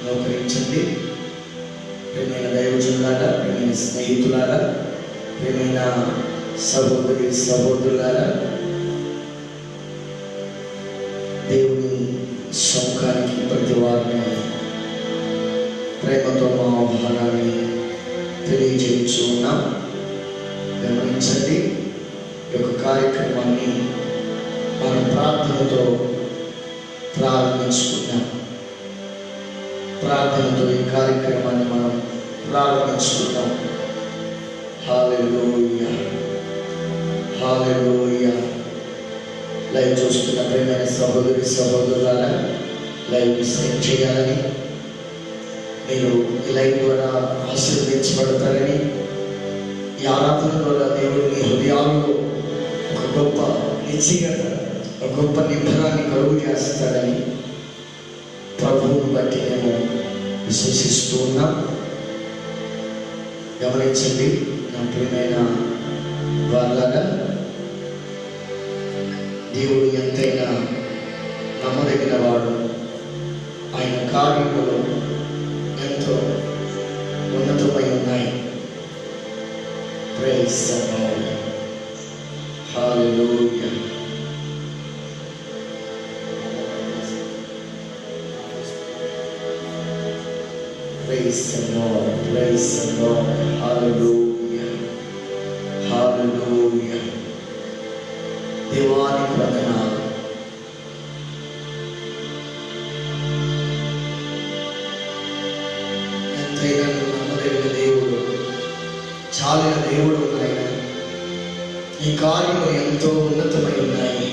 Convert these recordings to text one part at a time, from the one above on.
నౌకరించండి. ప్రియమైన దైవజనులారా, ప్రియమైన స్నేహితులారా, ప్రియమైన సహోదరి సహోదరులారా, దేవుని సముఖానికి ప్రతి వారిని ప్రేమతో మా ఆహ్వానాన్ని తెలియజేయచ్చు ఉన్నాం. గమనించండి, ఈ యొక్క కార్యక్రమాన్ని మనం ప్రార్థనతో ప్రారంభించుకున్నాం. ప్రార్థనతో ఈ కార్యక్రమాన్ని మనం ప్రారంభించుకున్నాం. హల్లెలూయా, హల్లెలూయా. లైవ్ చూస్తున్న ప్రియమైన సహోదరి సహోదరులారా, లైవ్ సెండ్ చేయాలని, మీరు ఈ లైవ్ ద్వారా ఆశీర్వదించబడతారని, ఈ ఆరాధన ద్వారా దేవుడు మీ హృదయాల్లో ఒక గొప్ప నిశ్చయత, ఒక గొప్ప నిబంధనాన్ని కలుగు చేస్తాడని ప్రభువును బట్టి మేము విశ్వసిస్తూ ఉన్నాం. గమనించండి నా ప్రియమైన వాళ్ళగా, దేవుడు ఎంతైనా నమ్మదగిన వాడు. ఆయన కార్యములు ఎంతో ఉన్నతమై ఉన్నాయి. Praise the Lord, hallelujah. Praise the Lord, praise the Lord, hallelujah, hallelujah. దేవానికి వందనాలు. ఎంతైనా నమ్మదగిన దేవుడు, చాలిన దేవుడు ఆయన. ఈ కార్యము ఎంతో ఉన్నతమై ఉన్నాయి.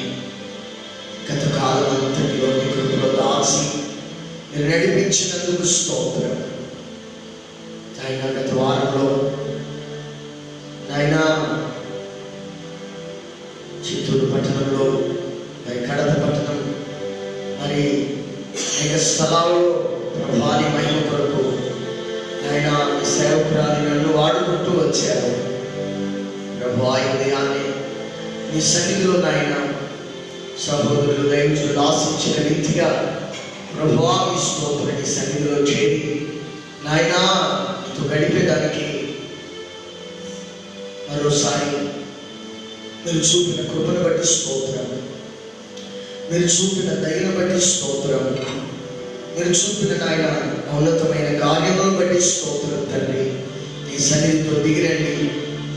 గత కాలం అంతటిలో మీ కృపలో దాచి మీరు నడిపించినందుకు స్తోత్రం. ఆయన గత వారంలో ఆయన చిత్తూరు పట్టణంలో, మరి కడప పట్టణం, మరి అనేక స్థలాల్లో ప్రభాని మహిమ కొరకు ఆయన సేవకురాలి నన్ను వాడుకుంటూ వచ్చారు. ప్రభు ఆ ఉదయాన్ని మీ సన్నిధిలో నాయన సహోదరులు దైవజనులు ఆశించిన రీతిగా ప్రభువా మీ స్తోత్రం, నీ సన్నిధిలో చేరి నాయన నీతో గడిపేదానికి మరోసారి మీరు చూపిన కృపను బట్టి స్తోత్రం, మీరు చూపిన దయను బట్టి స్తోత్రం, మీరు చూపిన నాయన ఉన్నతమైన కార్యములను బట్టి స్తోత్రం తండ్రి. నీ సన్నిధితో దిగిరండి,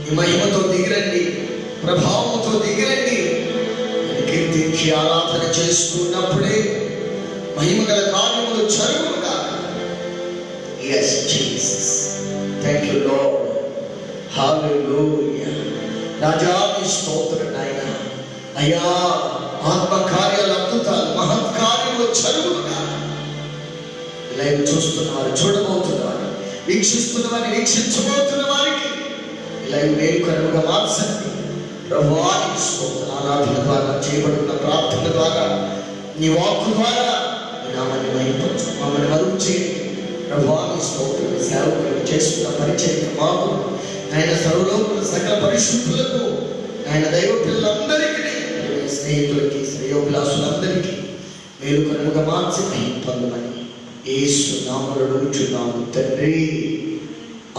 నీ మహిమతో దిగిరండి, ప్రభావంతో దిగిరండి. కీర్తించి ఆరాధన చేస్తున్నప్పుడే మహిమ గల కార్యములు జరుగునుగా. Yes, Jesus. Thank you, Lord. Hallelujah. రాజా మీ స్తోత్రం నాయన. అయ్యా, ఆత్మ కార్యాలు, అద్భుతాలు, మహత్ కార్యములు జరుగునుగా. లైవ్ చూస్తున్న వారు, చూడబోతున్న వారు, వీక్షిస్తున్న వారిని, వీక్షించబోతున్న వారికి లైవ్ మేలుకరముగా మార్చండి ప్రభువానికి స్తోత్రం. ఆరాధన ద్వారా, చేయబడుతున్న ప్రార్థన ద్వారా, నీ వాక్కు ద్వారా నామని మహిమపరచు, మమ్మల్ని మరుగు చేయండి ప్రభువానికి స్తోత్రం. సేవకులు చేస్తున్న పరిచయం మాకు ఆయన, సర్వలోకుల సకల పరిశుద్ధులకు, ఆయన దైవ పిల్లలందరికీ, స్నేహితులకి, శ్రేయోభిలాసులందరికీ మేలుకరముగా మార్చి పొందమని యేసు నామములో అడుగుచున్నాము తండ్రి,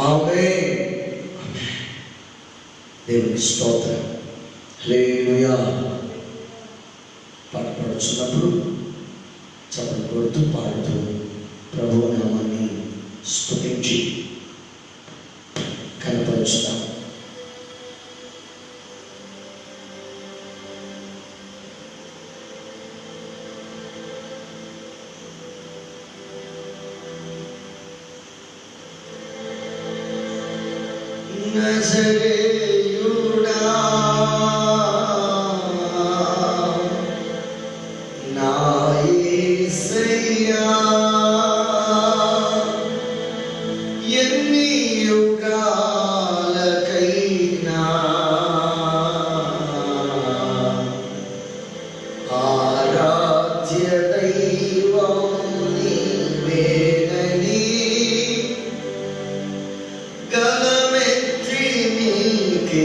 ఆమేన్. దేవుని స్తోత్రం, హల్లెలూయా. పాట పాడుతున్నప్పుడు చప్పట్లు కొడుతూ పాడుతూ ప్రభువు నామాన్ని స్తుతించి కనపరుచుతాం. నజరేయుడా నా యేసయ్యా, ఎన్ని యుగాలకైనా ఆరాధ్య దైవం నీవేనని గలమెత్తి నీకే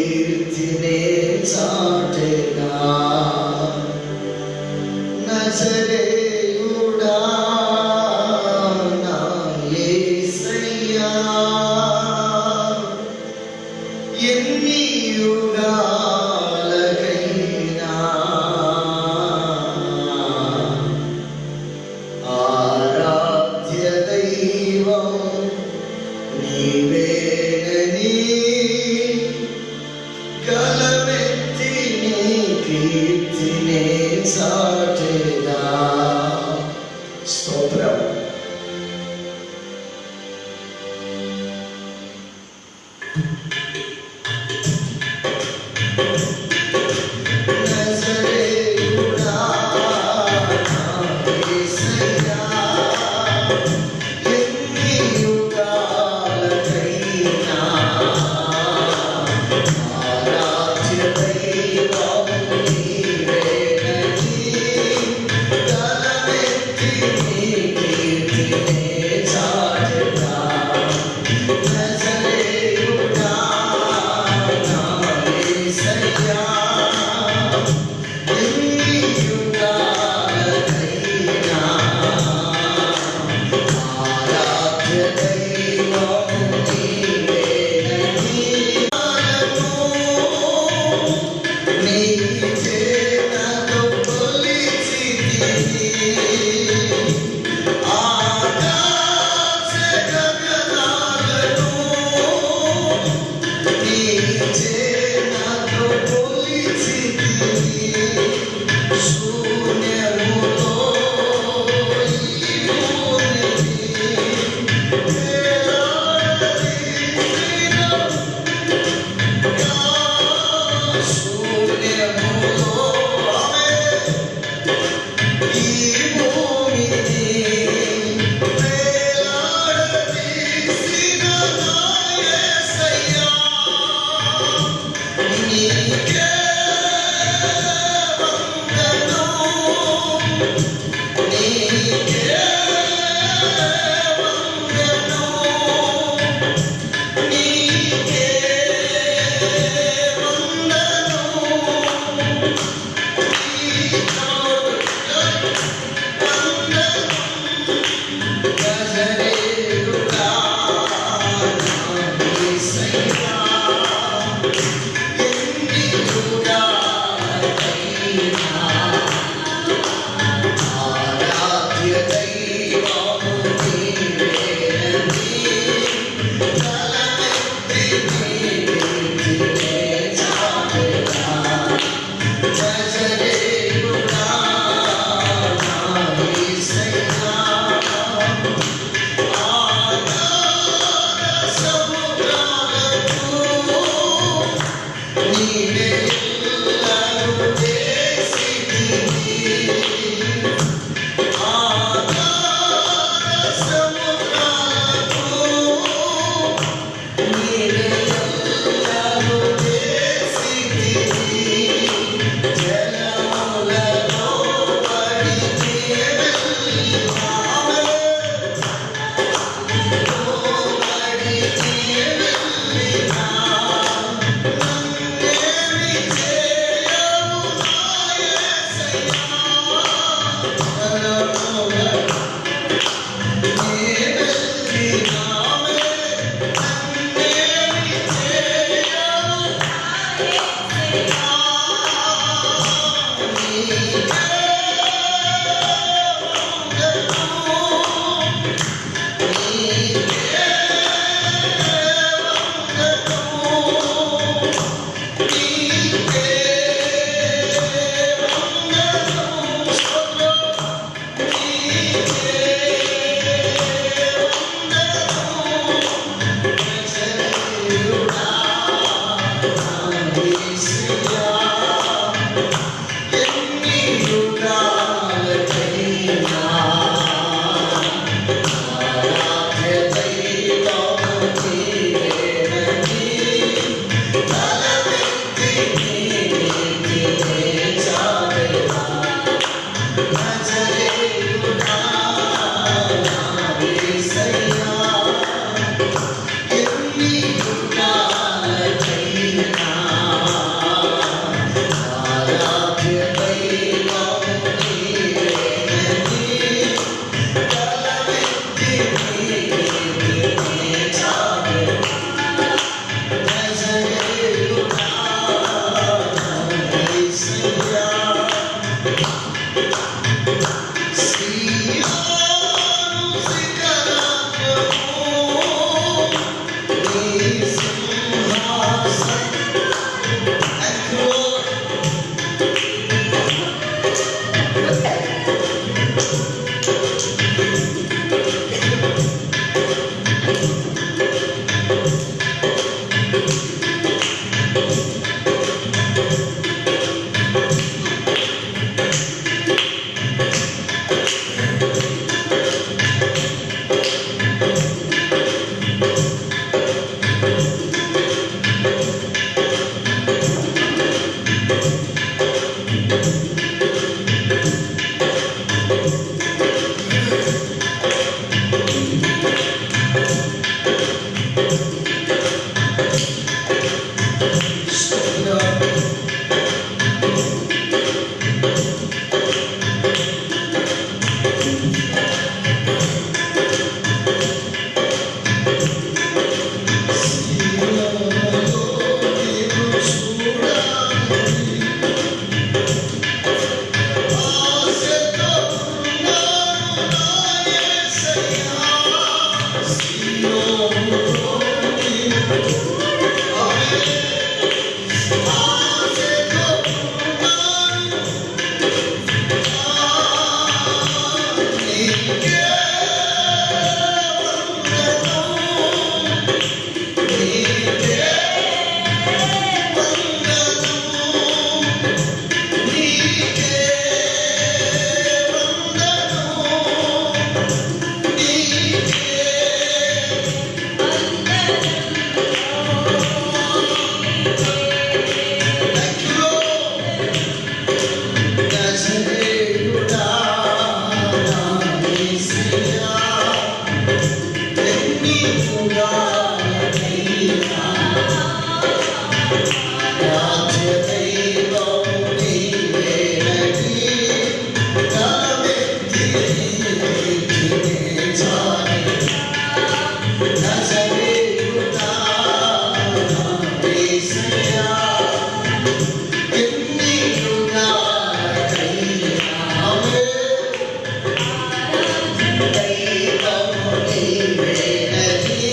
దైవము నీవేనని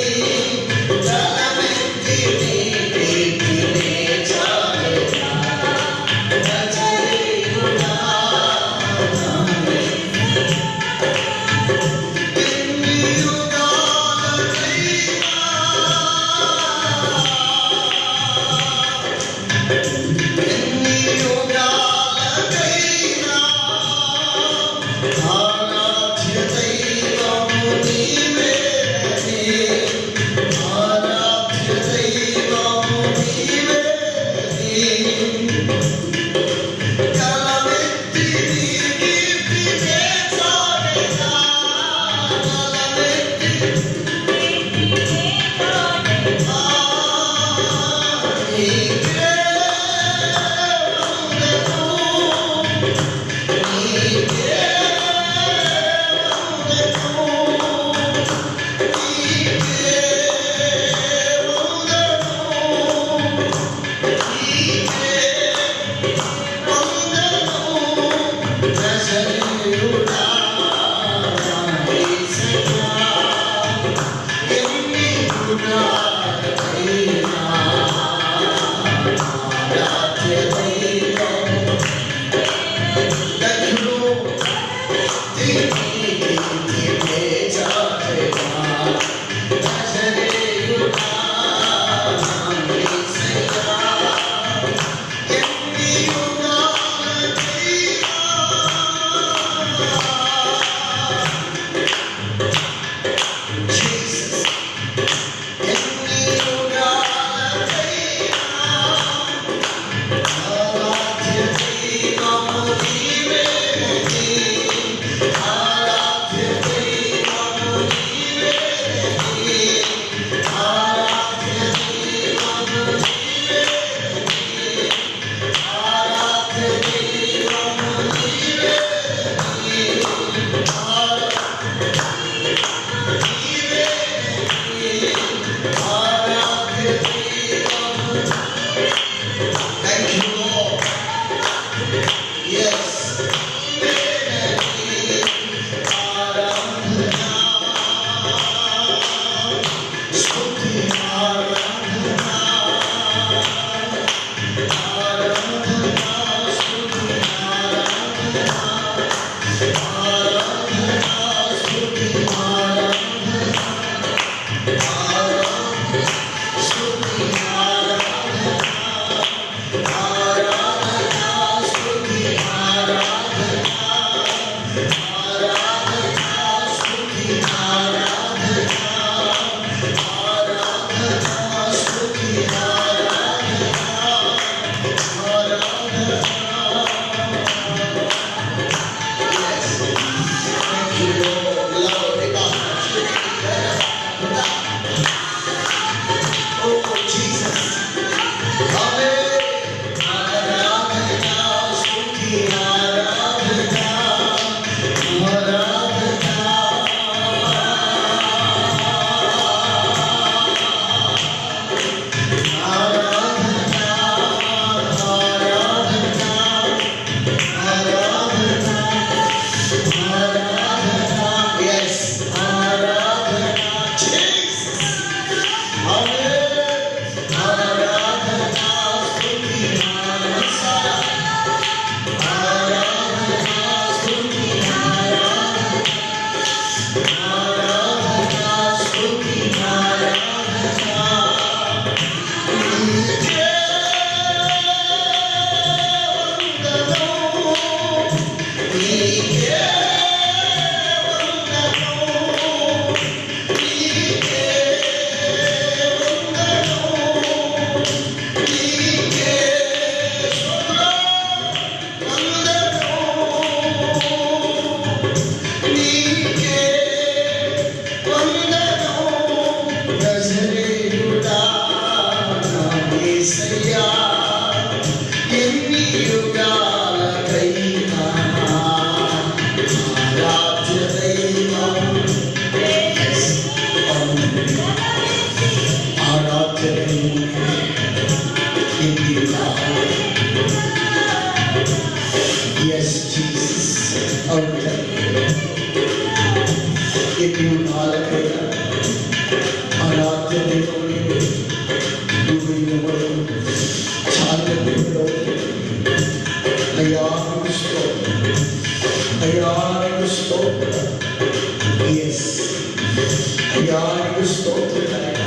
అయ్యా నీకు స్తోత్రం నాయనా.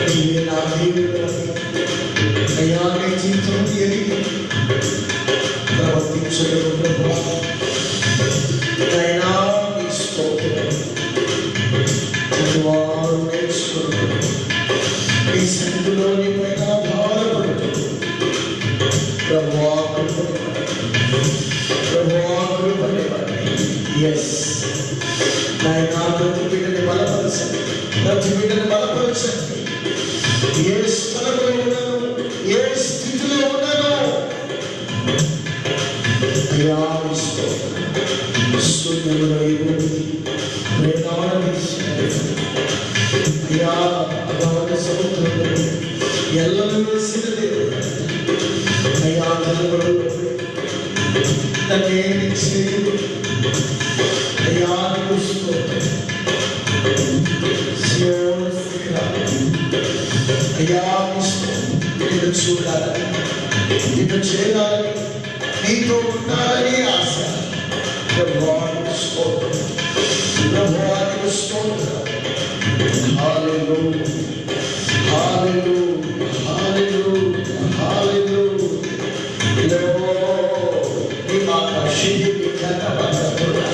నీవే నా దేవుడు అయ్యా. నీ జీవితం ఎరిగి ప్రవర్తించడం ప్రభువా నాయనా నీ స్తోత్రం. వారు నేర్చుకుంటారు ఈ సన్నిధిలో నీ పైన ఆధారపడుతుంది ప్రభువా. ఎస్ నాయనా ప్రతి బిడ్డని బలపరచండి, ప్రతి బిడ్డని బలపరచండి. ఏ స్థలంలో ఉన్నాను, ఏ స్థితిలో ఉన్నాను అయ్యా శూన్యంలో అయ్యా అగాధ సముద్రంలో ఎల్లలు వేసిన దేవుడు అయ్యా. నన్నేమి చేయదు అయ్యా. నీకు స్తోత్రం. సియోను శిఖరాలు అయ్యా నిన్ను చూడాలని, నిన్ను చేయాలని, నీతో ఉండాలని ఆశ. ప్రభువా నీకు స్తోత్రం, ప్రభువా నీకు స్తోత్రం. హల్లెలూయా, హల్లెలూయా, హల్లెలూయా, హల్లెలూయా. నీ మాట శిథిలి కనబడదురా.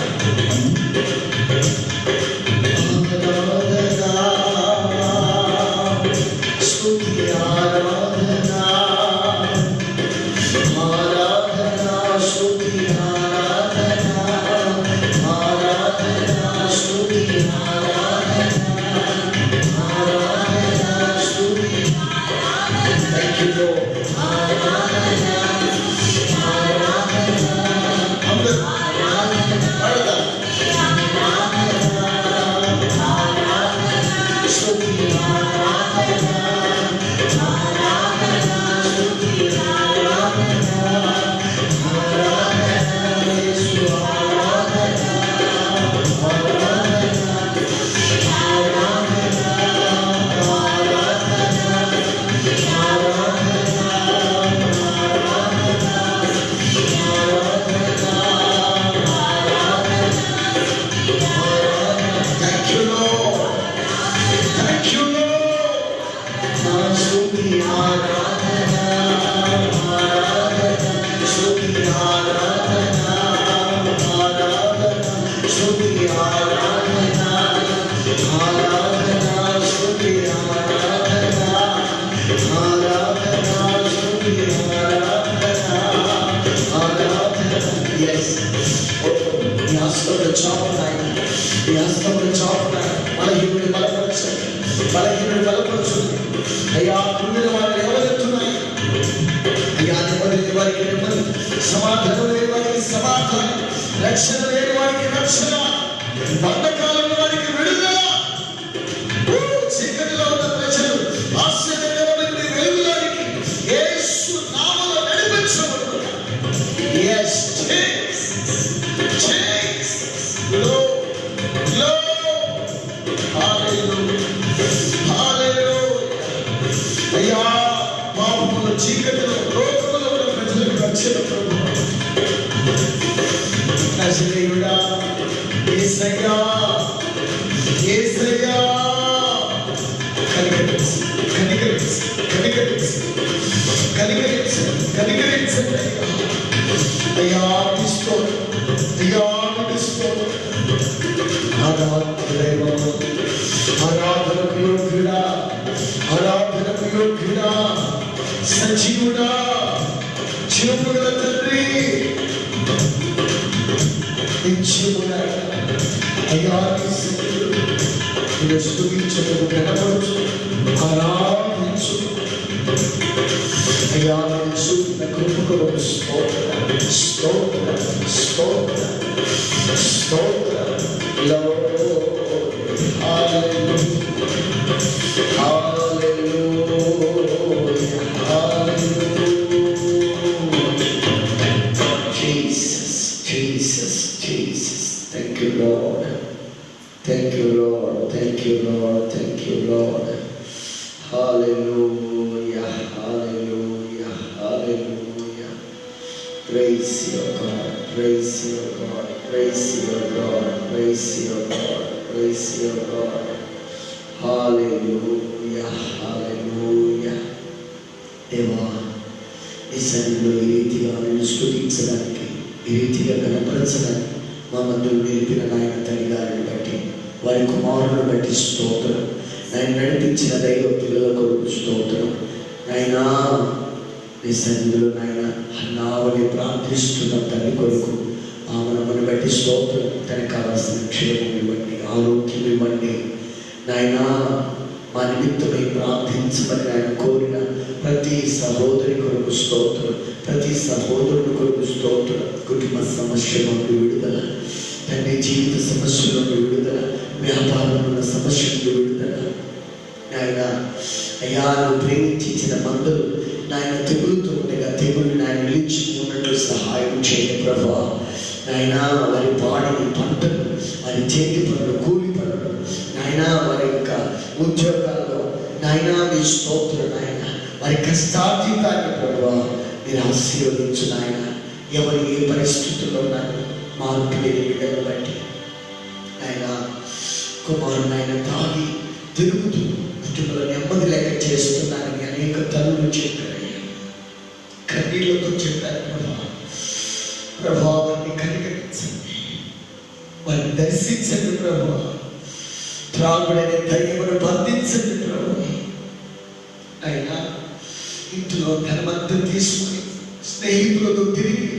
అయ్యా పుణ్యుల వారిని ఎవరెత్తున్నాయి అయ్యా. నెమ్మది వారికి నెమ్మది, సమాధానం లేని వారికి సమాధానం, రక్షణ లేని వారికి రక్షణ, బంధకాలను వారికి విడుదల. చీకటిలో ఉన్న ప్రజలు ఆశ్చర్యకరమైన వెలుగులోనికి యేసు నామములో నడిపించబడుతున్నారు. yes change change glow glow. hallelujah hallelujah. అయ్యా పాపముల చీకటిలో లోకములో ఉన్న ప్రజలకు రక్షణ ప్రభువా. నజరేయుడా యేసయ్యా యేసయ్యా కనికరించు కనికరించు కనికరించు కనికరించు కనికరించండి అయ్యా. తీసుకో అయ్యా తీసుకో. ఆరాధనకు యోగ్యుడా ఆరాధనకు యోగ్యుడా సజీవుడా జీవముగల తండ్రి నిత్యముగా అయ్యా నిన్ను స్తుతించుటకు కనపరచు ఆరాధించు అయ్యా. నిన్ను కృపకు స్తోత్రం స్తోత్రం స్తోత్రం స్తోత్రం. Jesus, Jesus, Jesus. Thank you, Lord. Thank you, Lord. Thank you, Lord. Thank you, Lord. Hallelujah, hallelujah, hallelujah. Praise your God, praise your God, praise your God, praise your God. Praise your God. Hallelujah, hallelujah. దేవా ఈ సన్నిధిలో ఈ రీతిగా నేను స్తుతించడానికి, ఈ రీతిగా కనపరచడానికి మా మధ్య నేర్పిన నాయన తల్లి గారిని బట్టి, వారి కుమారులను బట్టి స్తోత్రం. ఆయన నడిపించిన దైవ పిల్లల కొరకు స్తోత్రం. నాయనా ఈ సన్నిధిలో నాయన అన్నావని ప్రార్థిస్తున్న తల్లి కొరకు ఆమెను బట్టి స్తోత్రం. తనకు కావాల్సిన క్షేమం ఇవ్వండి, ఆరోగ్యం ఇవ్వండి నాయనా. మా నిమిత్తమై ప్రార్థించమని ఆయన కోరిన ప్రతి సహోదరి కొరకు స్తోత్రం, ప్రతి సహోదరుని కొరకు స్తోత్రం. కుటుంబ సమస్య నుండి విడుదల, తండ్రి జీవిత సమస్యల నుండి విడుదల, వ్యాపారంలో సమస్య నుండి విడుదల. నాయన అయ్యా నువ్వు ప్రేమించిన మందులు నాయన తెగులుతూ ఉండగా తెగులు నాయన నిలిచి ఉన్నట్లు సహాయం చేయండి ప్రభా. నాయన వారి పాడిని పంటలు, వారి చేతి పనులు, కూలి పనులు నాయన, వారి యొక్క ఉద్యోగాల్లో నాయన మీ స్తోత్రం నాయన, వారి కష్టార్జితాన్ని ప్రభా మీరు ఆశీర్వదించు నాయన. ఎవరు ఏ పరిస్థితుల్లో ఉన్నారు మార్పు లేని బిడ్డలను బట్టి ఆయన కుమారుడు ఆయన తాగి తిరుగుతూ కుటుంబంలో నెమ్మది లేక చేస్తున్నారని అనేక తల్లులు చెప్పారయ్యా, కన్నీళ్లతో చెప్పారు. ప్రభావాన్ని కనికరించండి, వారిని దర్శించండి ప్రభా. త్రాగుడనే దయ్యమును బంధించండి ప్రభు. అయినా ఇంట్లో ధనమంతా తీసుకుని స్నేహితులతో తిరిగి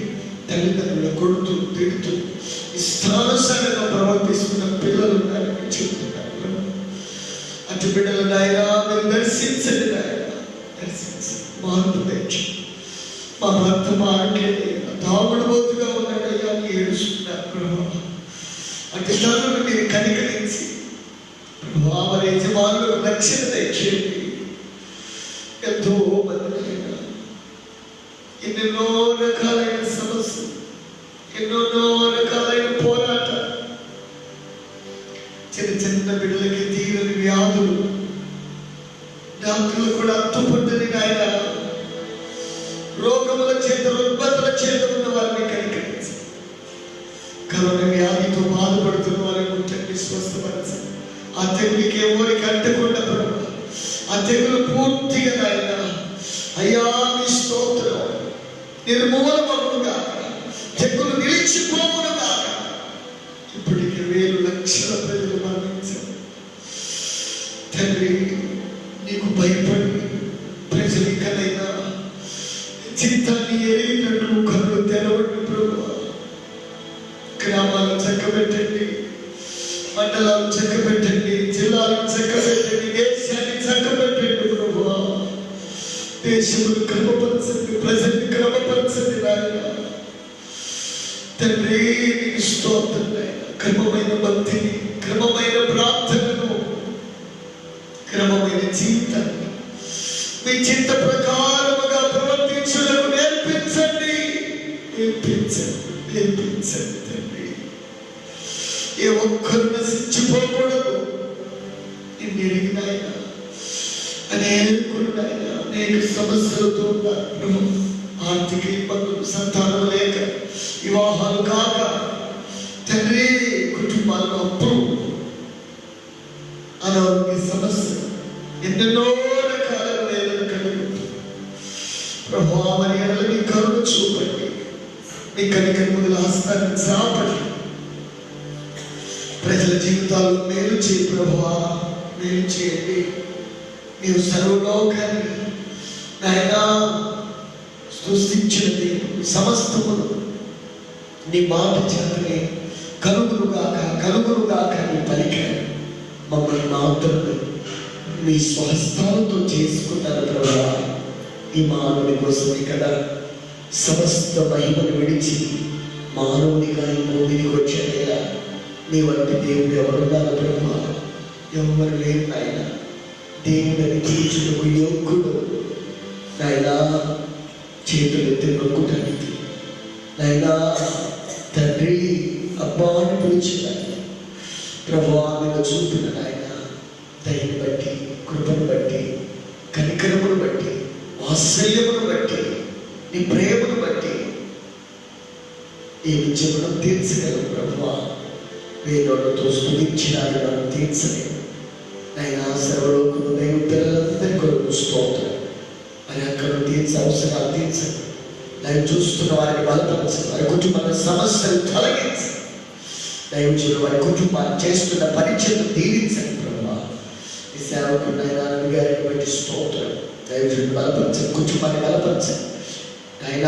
తల్లిదండ్రులు కొడుతూ తిడుతూ ఇష్టానుసారంగా ప్రవర్తిస్తున్న పిల్లలు ఉన్నారని చెప్తున్నారు. అటు బిడ్డలు నాయన మీరు దర్శించండి నాయన, దర్శించండి, మార్పు తెచ్చి. మా భర్త మారట్లేదు, తాగుడు బొత్తుగా ఉన్నాడయ్యా అని ఏడుస్తున్నారు ప్రభు. అటు తల్లులు మీరు కనికరించి ప్రభా వారి యజమానులకు రక్షణ తెచ్చేయండి. ఎంతో మంది ఎన్నెన్నో రకాలైన సమస్యలు, ఎన్నెన్నో రకాలైన పోరాటాలు, చిన్న చిన్న బిడ్డలకి తీరని వ్యాధులు, డాక్టర్లు కూడా అంతుపట్టని నాయన రోగముల చేత రుగ్మతల చేత ఉన్న వారిని కనికరించి, కరోనా వ్యాధితో బాధపడుతున్న వారిని ముట్టండి, స్వస్థపరచండి. ఆ తెగులకి ఎవరికి అంటకుండా ప్రభు, ఆ తెగులు పూర్తిగా నాయన అయ్యా మీ స్తోత్రం నిర్మూలమగునుగా, తెగులు నిలిచిపోవునుగా. ఇప్పటికి 1,000 లక్షల ప్రజలు మరణించారు తండ్రి. నీకు భయపడి ప్రజలు ఇకనైనా చిత్తాన్ని ఎరిగినట్లు కళ్ళు తెరవండి ప్రభు. గ్రామాలు చక్కబెట్టండి, మండలాలు చక్కబెట్టండి, జిల్లాలు చక్కబెట్టండి, దేశాన్ని చక్కబెట్టండి ప్రభు. దేశమును క్రమపరచండి, ప్రజల్ని క్రమపరచండి నాయన తండ్రి. నీకు స్తోత్రం నాయన. క్రమమైన భక్తిని, క్రమమైన ప్రార్థనను, క్రమమైన జీవితాన్ని మీ చింత ప్రకారముగా ప్రవర్తించుటకు నేర్పించండి, నేర్పించండి, నేర్పించండి తండ్రి. ఏ ఒక్కరు నశించిపోకూడదు. నిన్ను ఎరిగిన ఆయన అనేకులు నాయన అనేక సమస్యలతో ఉన్నారు. ఆర్థిక ఇబ్బందులు, సంతానం లేక, వివాహాలు కాక తండ్రి, కుటుంబాల్లో అప్పులు, అనారోగ్య సమస్యలు, ఎన్నెన్నో రకాల వేదన కలిగి ప్రభు. మరి ఎడల మీ కరుణ చూపండి, మీ కనికరముల హస్తాన్ని చాపండి. ప్రజల జీవితాల్లో మేలు చేయి ప్రభువా, మేలు చేయండి. నీవు సర్వలోకాన్ని నాయన సృష్టించిన దేవుడు, సమస్తమును నీ మాట చేతనే కలుగునుగాక, కలుగునుగాక నీ పలికారు. మమ్మల్ని మాత్రమే మీ స్వహస్తాలతో చేసుకున్నారు ప్రభువా. ఈ మానవుని కోసమే కదా సమస్త మహిమను విడిచి మానవునిగా ఈ భూమికి వచ్చాడయ్యా. నీ వంటి దేవుడు ఎవరున్నారు బ్రహ్మ? ఎవరు లేరు నాయన. దేవుడని తీర్చుటకు యోగ్యుడు నాయనా. చేతులెత్తి నొక్కుటానికి నాయనా తండ్రి అబ్బా అని పిలిచిన ప్రభు ఆమెను చూపిన నాయన దయని బట్టి, కృపను బట్టి, కనికరమును బట్టి, వాత్సల్యమును బట్టి, నీ ప్రేమను బట్టి ఈ విజయమును తీర్చగలవు ప్రభువా. వేదోళ్ళతో స్తుతించినాడు నన్ను తీర్చలేదు. ఆయన సర్వలోకము దైవ పిల్లలందరి కొరకు స్తోత్రం. మరి అక్కడ తీర్చే అవసరాలు తీర్చండి. దాన్ని చూస్తున్న వారిని బలపరచండి. వారి కుటుంబాల సమస్యలు తొలగించండి. దైవజనులు వారి కుటుంబాన్ని చేస్తున్న పరిచయం దీవించండి. ప్రభా ఈ సేవకుడు ఆయన గారిని బట్టి స్తోత్రం. దైవజనులు బలపరచండి, కుటుంబాన్ని బలపరచండి. ఆయన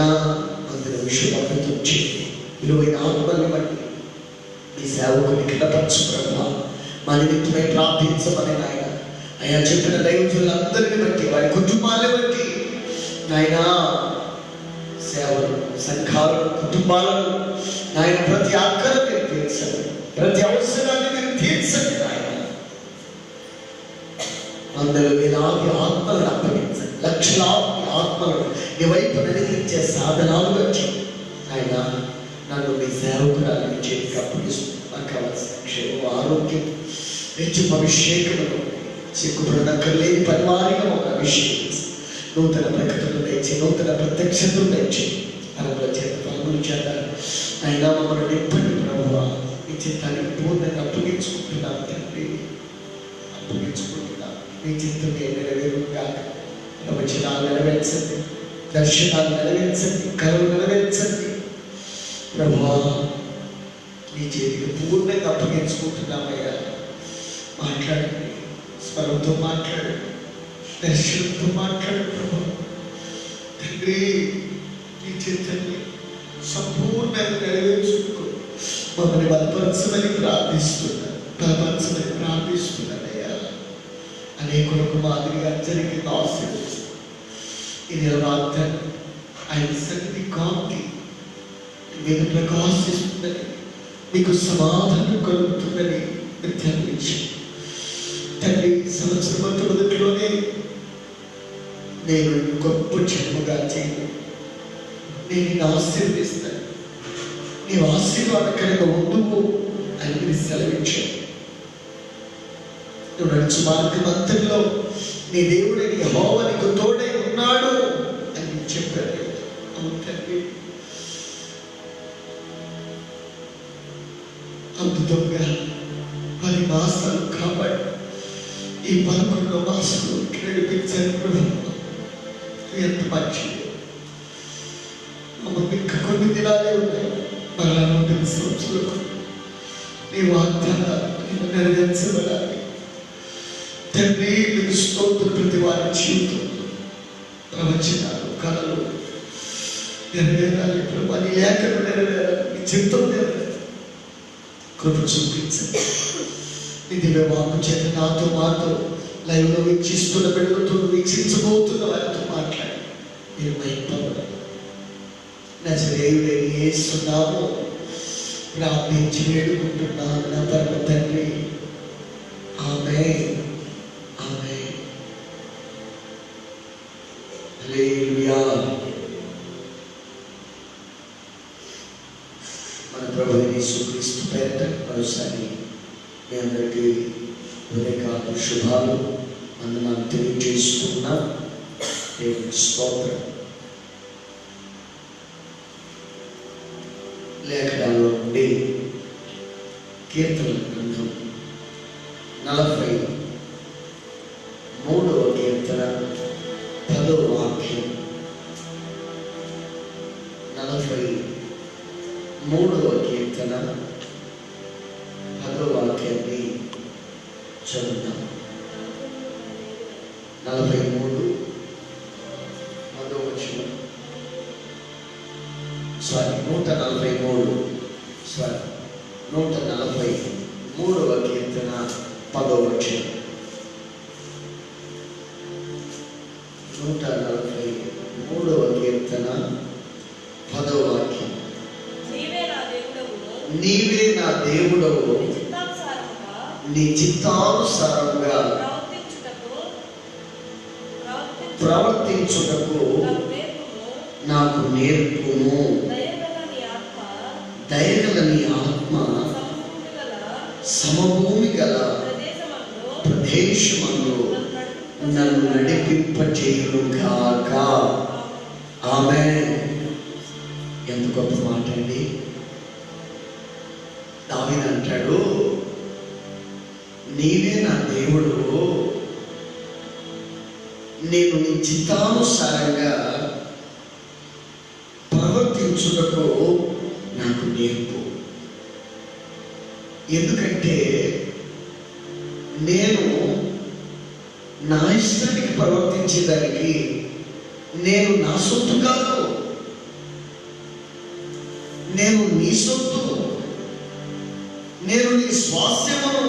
అందరి విషయం అభివృద్ధి చేయండి. విలువైన ఆత్మల్ని బట్టి ఈ సేవకుని కిందపరచు ప్రభా. మా నిమిత్తమై ప్రార్థించమని ఆయన ఆయన చెప్పిన దైవజనులందరిని బట్టి వారి కుటుంబాన్ని బట్టి ఆయన సేవలు సంఘాలను కుటుంబాలను ఆయన ప్రతి అక్కను మీరు తీర్చండి. ప్రతి అవసరాన్ని మీరు తీర్చండి. ఆయన వందల వేలాది ఆత్మలను అప్పగించండి. లక్షలాది ఆత్మలను నీ వైపు నడిపించే సాధనాలు వచ్చి ఆయన నన్ను మీ సేవకురాలు చేతికి అప్పగిస్తూ నాకు కావాల్సిన క్షేమం, ఆరోగ్యం, నిత్యం అభిషేకములు, సిగ్గుపడనక్కర్లేని పరివారిగా ఒక అభిషేకించి నూతన ప్రకటనలు తెచ్చి నూతన ప్రత్యక్షతలు తెచ్చి పరముల చేత పరముల చేత ఆయన మమ్మల్ని నింపండి ప్రభువా. ఈ చిత్తానికి పూర్ణంగా అప్పగించుకుంటున్నాను తండ్రి, అప్పగించుకుంటున్నాను. మీ చిత్తమే నెరవేరుగా ప్రవచనాలు నెరవేర్చండి, దర్శనాలు నెరవేర్చండి, కళలు నెరవేర్చండి ప్రభువా. నీ చేతికి పూర్ణంగా అప్పగించుకుంటున్నామయ్యా. మాట్లాడండి, స్వరంతో మాట్లాడండి, దర్శనంతో మాట్లాడండి ప్రభు. తండ్రి నీ చిత్తాన్ని సంపూర్ణంగా నెరవేర్చుకో మమ్మల్ని బలపరచమని ప్రార్థిస్తున్నానయ్యా. అనేకులకు మాదిరిగా జరిగిన ఆశీర్వదిస్తూ ఈ నిలవార్త ఆయన సన్నిధి కాంతి మీద ప్రకాశిస్తుందని, నీకు సమాధానం కలుగుతుందని నిర్ధారించి తండ్రి సంవత్సరం మొదట్లోనే నేను గొప్ప జన్మగా చేయను, నేను నిన్ను ఆశీర్వదిస్తాను, నీవు ఆశీర్వాదకరంగా ఉండువు అని మీరు సెలవించాను. నువ్వు నడుచు మార్గం అంతలో నీ దేవుడిని యెహోవా నీకు తోడై ఉన్నాడు అని చెప్పాడు. అవును తండ్రి, అద్భుతంగా 10 మాసాలు కాబట్టి ఈ 11వ మాసంలో నడిపించారు ప్రభు. ఎంత మంచిది. మమ్మల్ని ఇంకా కొన్ని దినాలే ఉన్నాయి. మరలా 100 సంవత్సరాలు నీ వాగ్దానాలు నెరవేర్చబడాలి తండ్రి. మీకు స్తోత్రం. ప్రతి వారి జీవితంలో ప్రవచనాలు, కళలు నెరవేరాలి ప్రభు. నీ లేఖలు నెరవేరాలి, నీ చిత్తం నెరవేరాలి. కృప చూపించండి. నీ దివ్య వాక్కు చేత నాతో మాతో లైవ్లో వీక్షిస్తున్న బిడ్డలతో వీక్షించబోతున్న వారితో మాట్లాడి మీరు మహిమపడాలి. నజరేయుడైన యేసు నామములో ప్రార్థించి వేడుకుంటున్నాను నా పరమ తండ్రి. ఆమేన్, ఆమేన్, హల్లెలూయా. మన ప్రభువైన యేసుక్రీస్తు పేరిట మరోసారి మీ అందరికీ ఉదయకాల శుభాలు, వందనాలు తెలియజేస్తున్నా. దేవునికి స్తోత్రం. లేఖనాల్లో నుండి కీర్తనల గ్రంథం 43వ కీర్తన 10వ వాక్యం. 43వ కీర్తన 10వ వాక్యాన్ని చదువుతాం. 43 10వ వచనం. 143వ కీర్తన 10వ వచనం. 143వ కీర్తన 10వ వాక్యం. నీవే నా దేవుడవు, నీ చిత్తానుసారంగా ప్రవర్తించుటకు నాకు నేర్పుము. దయగల నీ ఆత్మ సమభూమి గల ప్రదేశమందు నన్ను నడిపింపచేయును గాక. ఆమేన్. ఎంత గొప్ప మాట అండి. దావీదు అంటాడు, నీవే నా దేవుడు, నేను నీ చిత్తానుసారంగా ప్రవర్తించుటకు నాకు నేర్పు. ఎందుకంటే నేను నా ఇష్టానికి ప్రవర్తించేదానికి నేను నా సొత్తు కాదు, నేను నీ సొత్తు, నేను నీ స్వాస్థ్యమును,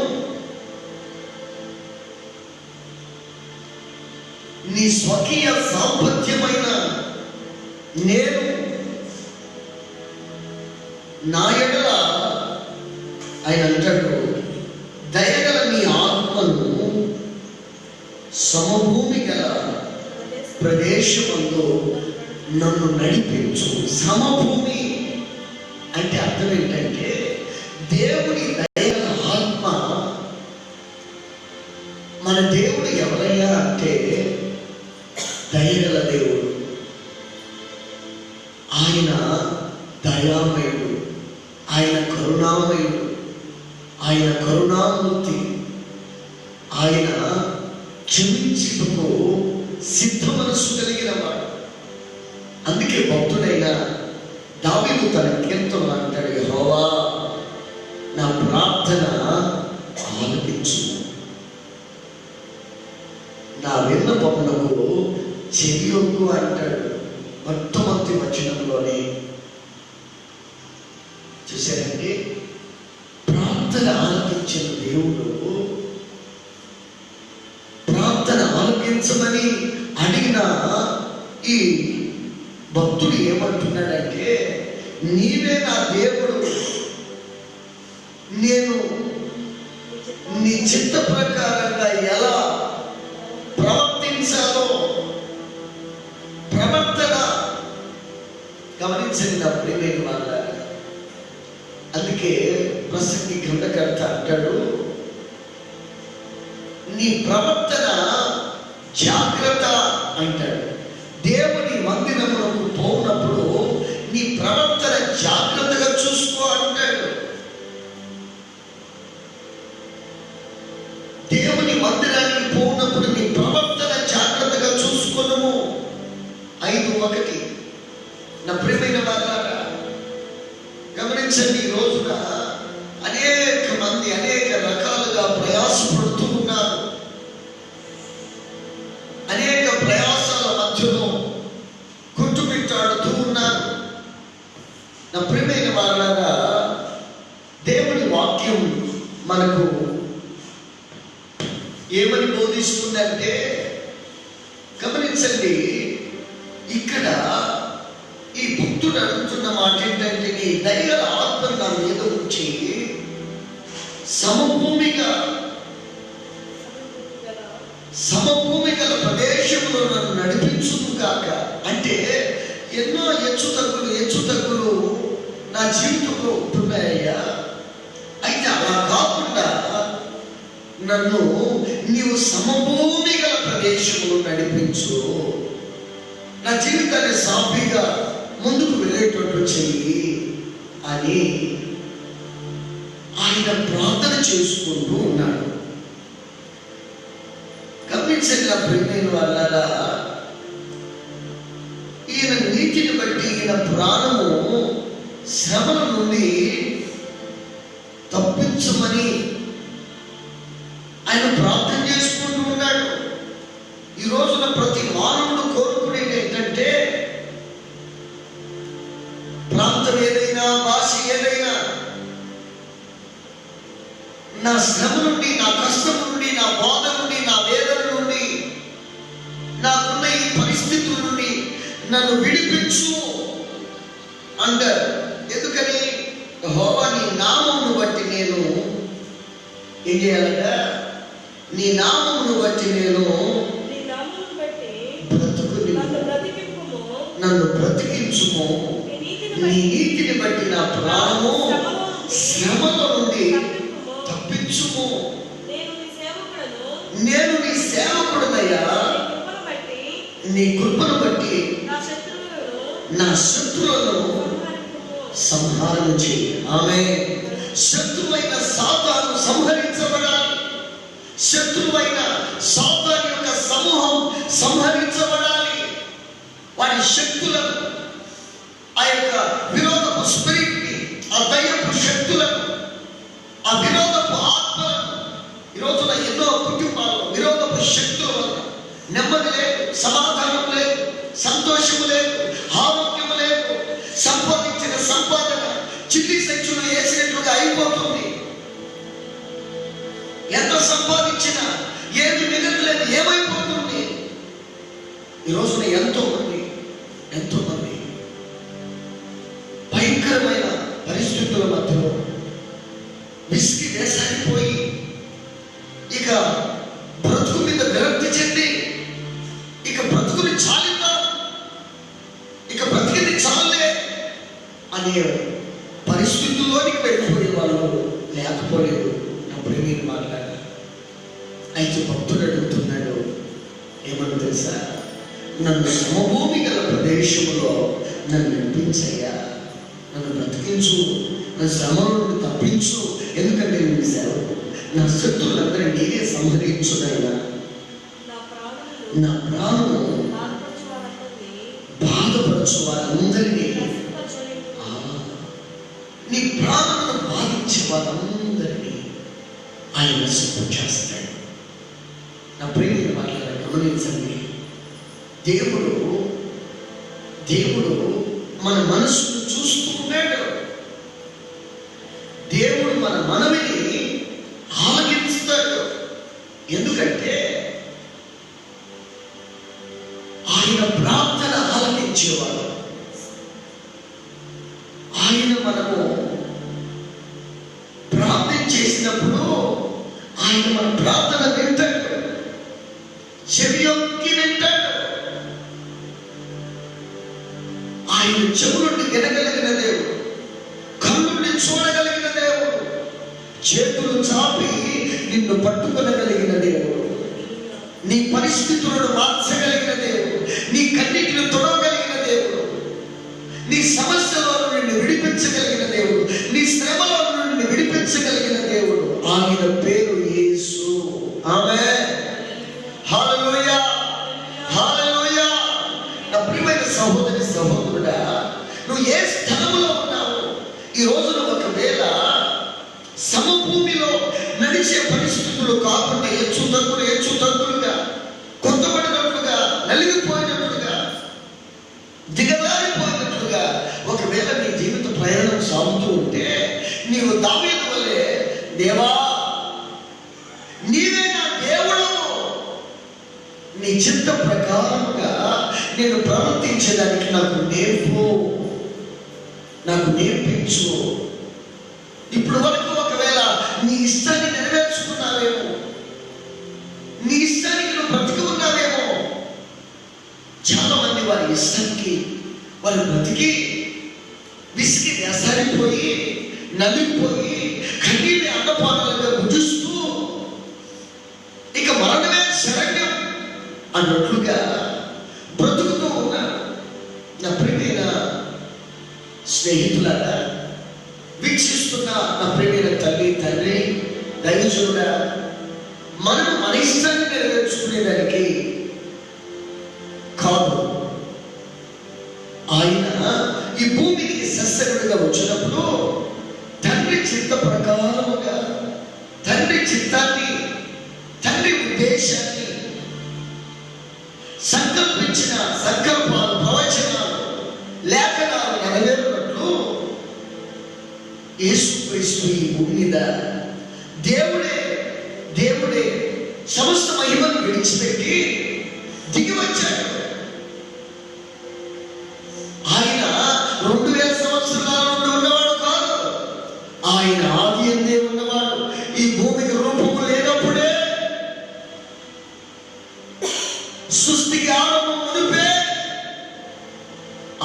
నీ స్వకీయ సాంపత్యమైన నేను నా ఎడల ఆయన అంటాడు, దయగల నీ ఆత్మను సమభూమి గల ప్రదేశమందు నన్ను నడిపించు. సమభూమి అంటే అర్థం ఏంటంటే దేవుని దయగల ఆత్మ. మన దేవుడు ఎవరయ్యా అంటే దయగల దేవుడు. ఆయన దయామయుడు, ఆయన కరుణామయుడు, ఆయన కరుణామూర్తి, ఆయన క్షమించుటకు సిద్ధ మనస్సు కలిగిన వాడు. అందుకే భక్తుడైన దావీదు తన కీర్తనలో అంటాడు, యెహోవా నా ప్రార్థన ఆలకించు, నా విన్నపమునకు చెవియొగ్గు అంటాడు. మొట్టమొదటి వచనంలోనే చూశారండి, ప్రార్థన ఆలకించిన దేవుడు ప్రార్థన ఆలకించమని అడిగిన ఈ భక్తుడు ఏమంటున్నాడంటే, నీవే నా దేవుడు, నేను నీ చిత్త ప్రకారంగా ఎలా ప్రవర్తించాలో ప్రవర్తన గమనించండి నా ప్రియమైన వాళ్ళ. అందుకే ప్రసంగి గ్రంథకర్త అంటాడు, నీ ప్రవర్తన జాగ్రత్త అంటాడు. దేవుని మందిరములకు పోనప్పుడు నీ ప్రవర్తన జాగ్రత్తగా చూసుకో అంటాడు. దేవుని మందిరానికి పోనప్పుడు నీ ప్రవర్తన జాగ్రత్తగా చూసుకున్నాము. 5:1 నా ప్రియమైన వాళ్ళారా గమనించండి, ఈ రోజున అనేక మంది అనేక రకాలుగా ప్రయాసపడుతూ ఉన్నారు. అనేక ప్రయాసాల మధ్యలో కొట్టుమిట్టాడుతూ ఉన్నారు. నా ప్రియమైన వాళ్ళారా, దేవుని వాక్యం మనకు ఏమని బోధిస్తుందంటే గమనించండి, ఇక్కడ ఈ భక్తుడు అడుగుతున్న మాట ఏంటంటే, నీ దయగల ఆత్మ నా మీద ఉంచి సమభూమి గల ప్రదేశంలో నన్ను నడిపించును కాక. అంటే ఎన్నో హెచ్చు తగ్గులు నా జీవితంలో ఉంటున్నాయ్యా. అయితే అలా కాకుండా నన్ను నీవు సమభూమి గల ప్రదేశంలో నడిపించు, నా జీవితాన్ని సాఫీగా ముందుకు వెళ్ళేటట్టు చెయ్యి అని ఆయన ప్రార్థన చేసుకుంటూ ఉన్నాడు. గమనించండి నా ప్రియమైన వాళ్ళారా, ఈయన నీతిని బట్టి ఈయన ప్రాణము శ్రమల నుండి తప్పించమని ఆయన ప్రార్థన చేసుకుంటూ ఉన్నాడు. ఈ రోజున ప్రతి మానవుడు కోరుకునేది ఏంటంటే, ప్రాంతం ఏదైనా, భాష ఏదైనా, నా శ్రమ నుండి, నా కష్టం నుండి, నా బాధ నుండి, నా వేదన నుండి, నాకున్న ఈ పరిస్థితుల నుండి నన్ను విడిపించు అంటారు. ఎందుకని? యెహోవా నీ నామమును బట్టి నేను ఏం చేయాలట? నీ నామమును బట్టి నేను నన్ను బ్రతికించుము, నీ నీతిని బట్టి నా ప్రాణము శ్రమల నుండి తప్పించుము. నేను నీ సేవకుడనయ్యా, నీ కృపను బట్టి నా శత్రువులను సంహారం చేయి. ఆమేన్. శత్రువైన సాతాను సంహరించబడాలి. శత్రువైన సాతాను యొక్క సమూహం సంహరించబడాలి. వారి శక్తులను, ఆ యొక్క విరోధపు స్పిరిట్ ని, ఆ దయ్యపు శక్తులను, ఆ విరోధపు ఆత్మలను, ఈ రోజున ఎన్నో కుటుంబాల్లో విరోధపు శక్తుల వల్ల నెమ్మది లేదు, సమాధానం లేదు, సంతోషము లేదు, ఆరోగ్యము లేదు, సంపాదించిన సంపాదన చిల్లి సంచులు వేసినట్లుగా అయిపోతుంది. ఎంత సంపాదించినా ఏది మిగలలేదు, ఏమైపోతుంది. ఈ రోజున ఎంతో మంది భయంకరమైన పరిస్థితుల మధ్యలో విసిగి వేసారిపోయి ఇక బ్రతుకు మీద విరక్తి చెంది ఇక బ్రతుకుని చాలిద్దాం, ఇక బ్రతికింది చాలే అనే పరిస్థితుల్లోనికి వెళ్ళిపోయే వాళ్ళు లేకపోలేదు. అప్పుడే మీరు మాట్లాడారు. అయితే భక్తుడు అడుగుతున్నాడు, ఏమని తెలుసా? నన్ను సమభూమి గల ప్రదేశంలో నన్ను నడిపించయ్యా, నన్ను బ్రతికించు, నా శ్రమల నుండి తప్పించు. ఎందుకంటే నేను సేవకు, నా శత్రులందరినీ నేనే సంహరించునైనా, నా ప్రాణము బాధపరచు వారందరినీ, నీ ప్రాణమును బాధించే వారందరినీ ఆయన సిద్ధం చేస్తాడు. నా ప్రేమ మాట్లాడాలి, గమనించండి. దేవుడు మన మనసును చూస్తున్నాడు. దేవుడు మన మనవిని ఆలకిస్తాడు. ఎందుకంటే ఆయన ప్రార్థన ఆలకించేవాడు. ఆయన మనము ప్రార్థన చేసినప్పుడు ఆయన మన ప్రార్థన వింటాడు, చెవియొక్కి వింటాడు. ఆయన చెవులుండి వినగలిగిన దేవుడు, కళ్ళుండి చూడగలిగిన దేవుడు, చేతులు చాపి నిన్ను పట్టుకొనగలిగిన దేవుడు, నీ పరిస్థితులను మార్చగలిగిన దేవుడు, నీ కన్నిటిని తొడవగలిగిన దేవుడు, నీ సమస్యలో నుండి విడిపించగలిగిన దేవుడు, నీ శ్రమలో నుండి విడిపించగలిగిన దేవుడు. ఆయన పేరు యేసు. ఆమేన్. హల్లెలూయా, హల్లెలూయా. నా ప్రియమైన సహోదరి, సహోదరుడా, నువ్వు ఏ స్థలంలో ఉన్నావు? ఈ రోజున ఒకవేళ సమభూమిలో నడిచే పరిస్థితులు కాకుండా హెచ్చు తగ్గులుగా, కొత్తబడినట్లుగా, నలిగిపోయినట్లుగా, దిగజారిపోయినట్లుగా ఒకవేళ నీ జీవిత ప్రయాణం సాగుతూ ఉంటే, నీవు దావీదు వలె, దేవా నీవే నా దేవుడు, నీ చిత్త ప్రకారముగా నేను ప్రవర్తించడానికి నాకు నేర్పించు. ఇప్పుడు వరకు ఒకవేళ నీ ఇష్టాన్ని నెరవేర్చుకున్నావేమో, నీ ఇష్టానికి నువ్వు బ్రతికి ఉన్నావేమో. చాలా మంది వారి ఇష్టానికి వారు బ్రతికి విసిగి వేసారిపోయి, నలిగిపోయి, కన్నీటి అన్నపానాలుగా భుజిస్తూ ఇక మరణమే శరణ్యం అన్నట్లుగా బ్రతుకుతూ ఉన్నారు. నా ప్రియమైన స్నేహితులారా, వీక్షిస్తున్న నా ప్రియమైన తల్లి, తండ్రి, దైవజనుడా, మనం మన ఇష్టాన్ని నెరవేర్చుకునేదానికి కాదు. ఆయన ఈ భూమికి సస్యకుడిగా వచ్చినప్పుడు తండ్రి చిత్త ప్రకారముగా, తండ్రి చిత్తాన్ని, తండ్రి ఉద్దేశాన్ని సంకల్పించిన సంకల్పాలు, ప్రవచనాలు, లేఖనాలు నెరవేరునట్లు యేసుక్రీస్తు ఈ భూమి మీద దేవుడే సమస్త మహిమను విడిచిపెట్టి దిగి వచ్చాడు. ఆయన 2000 సంవత్సరాల నుండి ఉన్నవాడు కాదు. ఆయన ఆది అందే ఉన్నవాడు. ఈ భూమికి రూపము లేనప్పుడే, సృష్టికి ఆరంభం మునిపే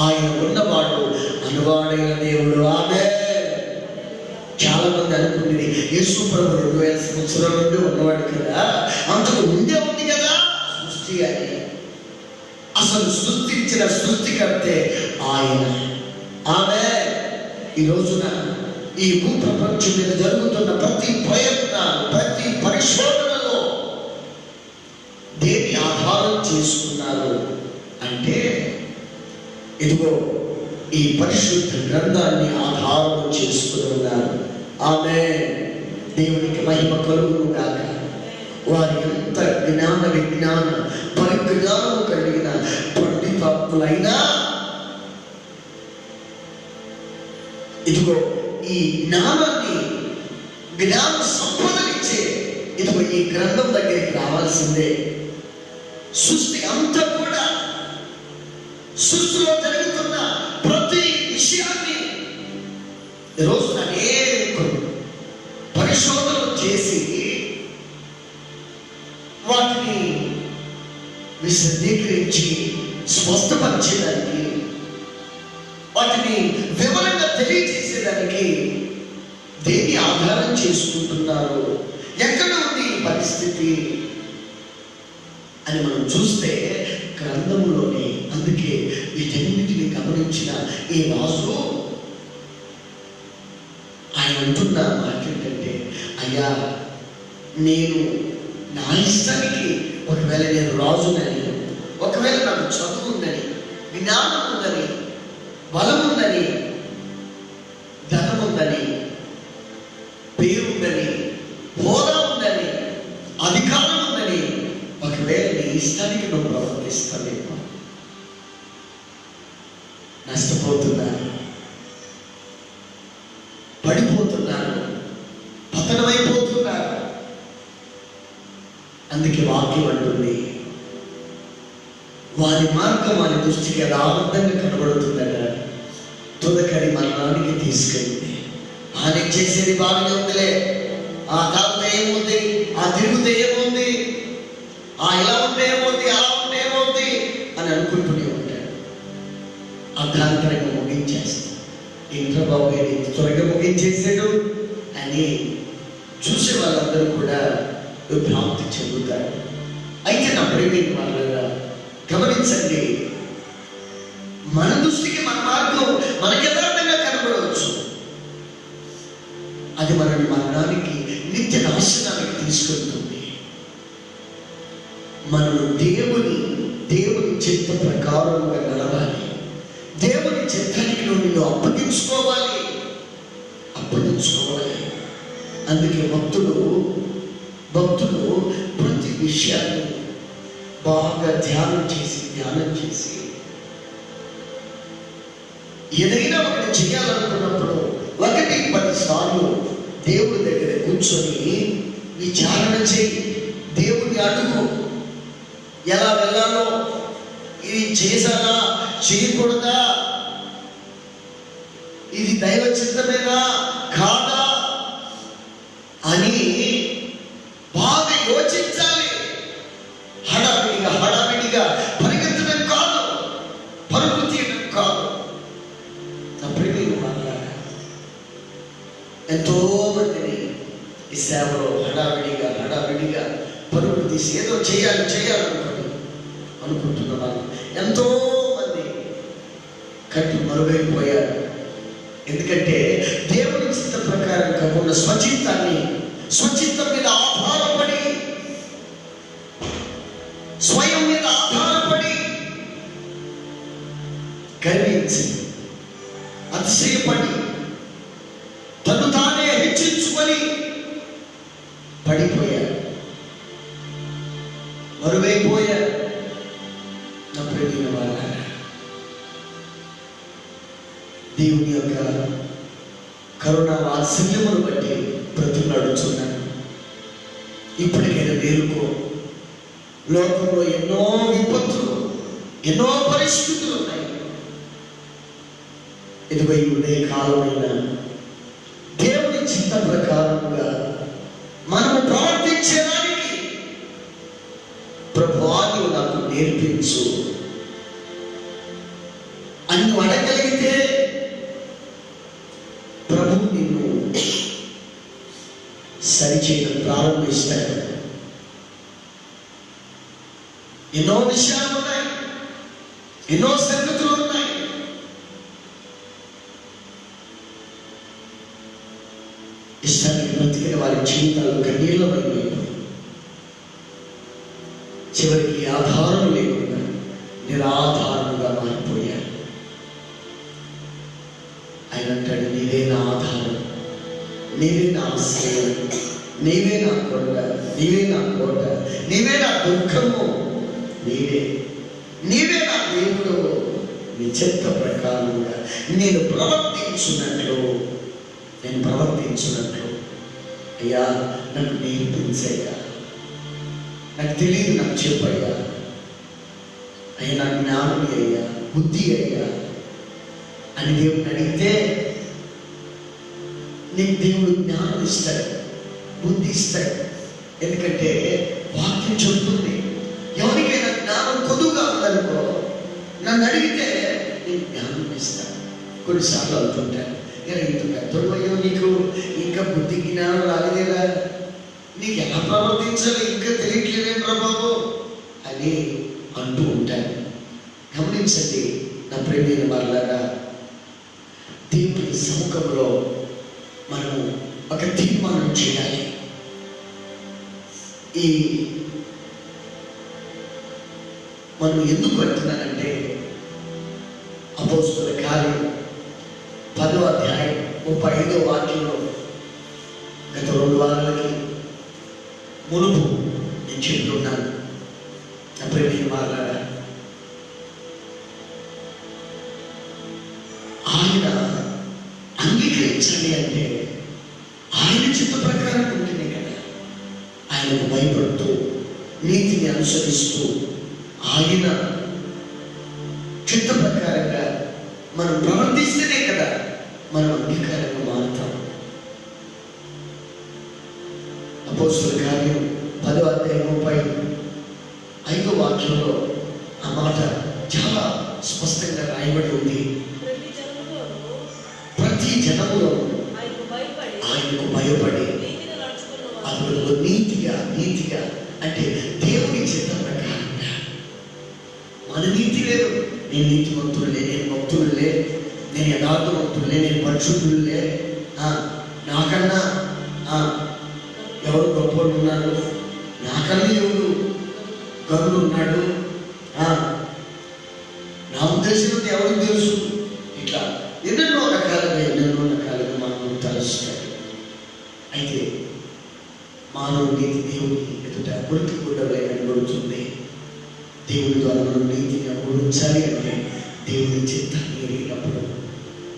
ఆయన ఉన్నవాడు, అనువాడైన దేవుడు. ఆమేన్. చాలా మంది అనుకుంటుంది యేసు ప్రభు 2000 సంవత్సరాల నుండి ఉన్నవాడు కదా, అంతకు ముందే ఉంది కదా సృష్టి అని. అసలు సృష్టించిన సృష్టికర్తే ఆయన. ఆమేన్. ఈ రోజున ఈ భూప్రపంచం మీద జరుగుతున్న ప్రతి ప్రయత్న, ప్రతి పరిశోధనలో దేని ఆధారం చేసుకున్నారు అంటే ఇదిగో ఈ పరిశుద్ధ గ్రంథాన్ని ఆధారం చేసుకుని ఉన్నారు. ఆమేన్. దేవునికి మహిమ కలుగును గాక. వారు ఎంత జ్ఞాన విజ్ఞాన పరిజ్ఞానం కలిగిన పండితులైనా ఇదిగో ఈ జ్ఞానాన్ని, జ్ఞాన సంపదనిచ్చే ఇదిగో ఈ గ్రంథం దగ్గరికి రావాల్సిందే. సృష్టి అంతా కూడా, సృష్టిలో జరుగుతున్న ప్రతి విషయాన్ని ఈరోజు అనేకులు పరిశోధనలు చేసి వాటిని విశదీకరించి స్పష్టపరిచేదానికి, వాటిని వివరంగా తెలియజేసేదానికి దేన్ని ఆధారం చేసుకుంటున్నారు, ఎక్కడ ఉంది ఈ పరిస్థితి అని మనం చూస్తే గ్రంథంలోనే. అందుకే వీటన్నిటిని గమనించిన ఈ రాజు ఆయన అంటున్న మాట ఏంటంటే, అయ్యా నేను నా ఇష్టానికి, ఒకవేళ నేను రాజునని, ఒకవేళ నాకు చదువు ఉందని, జ్ఞానం ఉందని, బలం ఉందని, ధనం ఉందని, పేరు ఉందని, హోదా ఉందని, అధికారం ఉందని, ఒకవేళ నీ ఇష్టానికి నువ్వు ప్రవర్తిస్తావేమో, నష్టపోతున్నాను, పడిపోతున్నాను, పతనమైపోతున్నాను. అందుకే వాక్యం అంటుంది, వారి మార్గం వారి దృష్టికి యథార్థంగా కనబడుతుందట, తుదకరి మరణానికి తీసుకెళ్ళింది. ఆయన చేసేది బాగానే ఉందిలే, ఆ తాగితే ఏముంది, ఆ తిరుగుతే ఏముంది, ఆ ఇలా ఉంటే ఏముంది, అలా ఉంటే ఏముంది అని అనుకుంటూనే ఉంటాడు. అర్ధాంతరంగా ముగించేస్తాడు. ఇంట్లో బాబు గారి త్వరగా ముగించేసాడు అని చూసే వాళ్ళందరూ కూడా భ్రాంతి చెందుతారు. అయితే నా ప్రేమికి వాళ్ళగా గమనించండి, మన దృష్టికి మన మార్గం మనకి యథార్థంగా కనబడవచ్చు, అది మనల్ని మరణానికి, నిత్య నాశనానికి తీసుకెళ్తుంది. మనము దేవుని చిత్త ప్రకారంగా నడవాలి, దేవుని చిత్తానికి నువ్వు అప్పగించుకోవాలి. అందుకే భక్తులు ప్రతి విషయాన్ని బాగా ధ్యానం చేసి ఏదైనా ఒకటి చేయాలనుకున్నప్పుడు 1-10 సార్లు దేవుడి దగ్గర కూర్చొని విచారణ చేయి. దేవుని అడుగు, ఎలా వెళ్ళాలో, ఇది చేశానా, చేయకూడదా, ఇది దైవ చిత్తమేనా కాదా అని బాగా యోచించాలి. హడావిడిగా పరిగెత్తడం కాదు, పరుగు తీయడం కాదు. అప్పటికే ఎంతో మందిని ఈ సేవలో హడావిడిగా పరుగు తీసి ఏదో అనుకుంటున్న వాళ్ళు ఎంతో మంది కట్టి మరుగైపోయారు. ఎందుకంటే దేవుని చిత్త ప్రకారం కాకుండా స్వచిత్తం మీద ఆధారపడి, స్వయం మీద ఆధారపడి గర్వించి, అతిశయపడి, తను తానే హెచ్చించుకొని పడిపోయారు, మరుగైపోయారు. నా ప్రియమైన వాళ్ళారా, దేవుని యొక్క కరుణ వాత్సల్యమును బట్టి బ్రతుకులాడుచున్నాను. ఇప్పటికైనా మేలుకో. లోకంలో ఎన్నో విపత్తులు, ఎన్నో పరిస్థితులు ఉన్నాయి. ఇదిగో ఈ ఉదయ కాలమైన దేవుని చిత్త ప్రకారంగా మనము ప్రవర్తించడానికి ప్రభువా నీవు నాకు నేర్పించు అని అడగలిగితే ప్రభు నిన్ను సరిచేయడం ప్రారంభిస్తాడు. ఎన్నో విషయాలు ఉన్నాయి, ఎన్నో సంగతులు ఉన్నాయి. ఇష్టానికి బ్రతికిన వారి జీవితాలు కన్నీళ్ళమైపోయి చివరికి ఆధారం లేకుండా నిరాధారముగా మారిపోయారు. ఆయన అంటాడు, నీవే నా ఆధారం, నీవే నా ఆశ్రయం, నీవే నా కొండ, నీవే నా కోట, నీవే నా దుఃఖము, నీవే నా దేవుడు. నీ చిత్త ప్రకారంగా నేను ప్రవర్తించున్నట్లు అయ్యా నాకు నేర్పించయ్యా, నాకు తెలియదు, నాకు చెప్పయ్యా, అయ్యా నాకు జ్ఞానం అయ్యా, బుద్ధి అయ్యా అని దేవుడిని అడిగితే నీకు దేవుడు జ్ఞానం ఇస్తాడు, బుద్ధి ఇస్తాడు. ఎందుకంటే వాక్యం చెబుతుంది, ఎవరికైనా జ్ఞానం కొద్దుగా ఉందనుకో నన్ను అడిగితే నేను జ్ఞానం ఇస్తాను. కొన్నిసార్లు అవుతుంటాను, ఇంత పెద్దయ్యో నీకు ఇంకా బుద్ధి జ్ఞానం రాలేదేలా, నీకు ఎలా ప్రవర్తించాలి ఇంకా తెలియట్లేదేంట్రా బాబు అని అంటూ ఉంటాను. గమనించండి నా ప్రియమైన వారలారా, దేవుని సముఖంలో మనము ఒక తీర్మానం చేయాలి. ఈ మనం ఎందుకు అంటున్నానంటే అపోస్తలుల కార్యం 10వ అధ్యాయం 35వ వాక్యంలో గత 2 వారాలకి మునుపు నేను చెప్తున్నాను. నా ప్రియమైన వారలారా, ఆయన అంగీకరించండి అంటే ఆయన చిత్త ప్రకారం ఉంటేనే కదా. ఆయనకు భయపడుతూ నీతిని అనుసరిస్తూ ఆయన చిత్త ప్రకారంగా మనం ప్రవర్తిస్తేనే కదా మనం అంగీకారంగా మారుతాం. అపోస్తలుల కార్యం 10వ అధ్యాయం 35వ వాక్యంలో ఆ మాట చాలా స్పష్టంగా రాయబడి ఉంది. ప్రతి జనములో ఆయనకు భయపడి అందులో నీతిగా అంటే దేవుని చిత్త ప్రకారంగా. మన నీతి లేదు, నేను నీతివంతులే, నేను భక్తులే, నేను యథార్థవంతులే, నేను పరిశుద్ధులే, నాకన్నా ఎవరు గొప్పలు ఉన్నారు, నాకన్నా ఎవరు గరుడు ఉన్నాడు, నా ఉద్దేశం ఎవరికి తెలుసు, ఇట్లా ఎన్నెన్నో రకాలుగా మనం తలుస్తాయి. అయితే మానవ నీతి దేవుని ఎదుట మురికి గుడ్డలై కనబడుతుంది. దేవుని ద్వారా మనం నీతిని అనుభవించాలి అంటే దేవుని చిత్తాన్ని ఎరిగినప్పుడు,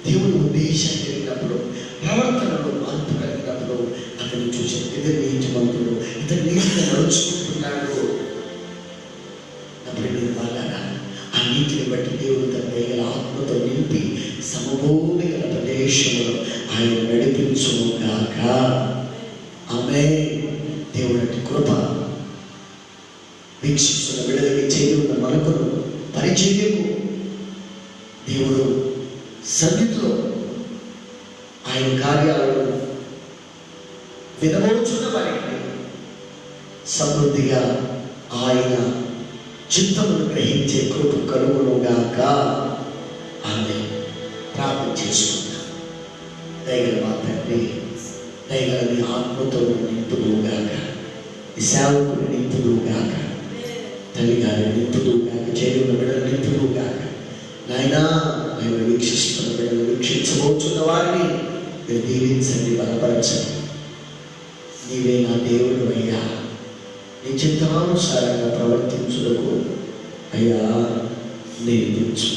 దేవుని ఉద్దేశాన్ని ఎరిగినప్పుడు, ప్రవర్తనలో మార్పు కలిగినప్పుడు అతన్ని చూసి ఇతని నీతిమంతుడు, ఇతని నీతిని నడుచుకుంటున్నాడు. అప్పుడు మీరు బాగా ఆ నీతిని బట్టి దేవుడు తన దయగల ఆత్మతో నింపి సమభూమి గల ప్రదేశంలో ఆయన నడిపించుగాక. ఆమేన్. దేవుడి కృప వీక్షిస్తున్న విడుదల చేయి ఉన్న మనకును పరిచర్యకు దేవుడు సన్నిధిలో ఆయన కార్యాలను వినబోచున్న వారికి సమృద్ధిగా ఆయన చిత్తమును గ్రహించే కృప కలుగునుగాక. ఆమె ప్రార్థన చేసుకుందాం. దయగల మా తండ్రి, దయగల మీ ఆత్మతో నింపుదుగాక, ఈ సేవకుని నింపుదుగాక, తల్లి గారి నింపుదుగాక, చేరున్న బిడ్డలు నింపుదుగాక. నాయనా, మేము వీక్షిస్తున్న బిడ్డలు, వీక్షించబోతున్న వారిని మీరు దీవించండి, బలపరచండి. నీవే నా దేవుడు అయ్యా, నీ చిత్తానుసారంగా ప్రవర్తించుటకు అయ్యా నేర్పించు.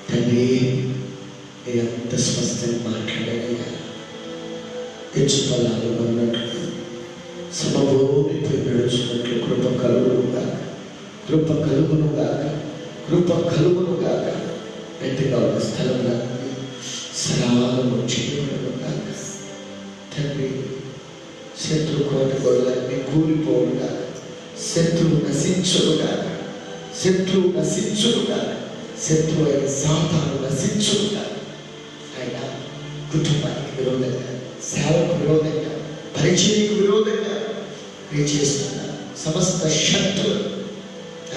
తండ్రి, ఎంత స్పష్టంగా మాట్లాడారయ్యా. హెచ్చు ఫలాలు అన్నట్లు సమభూమిపై నడుచున్నట్లు కృప కలుగునుగాక. ఎంతగా ఉన్న స్థలంలో సరాలము చేయబడుగాక. తండ్రి, శత్రు కోట గొడవలన్నీ కూలిపోవుగాక, శత్రువు నశించుగాక, శత్రువు అయిన సాతాను నశించుగాక. ఆయన కుటుంబానికి విరోధంగా, సేవకు విరోధంగా, పరిచర్యకు విరోధంగా చేస్తున్న సమస్త శక్తులను,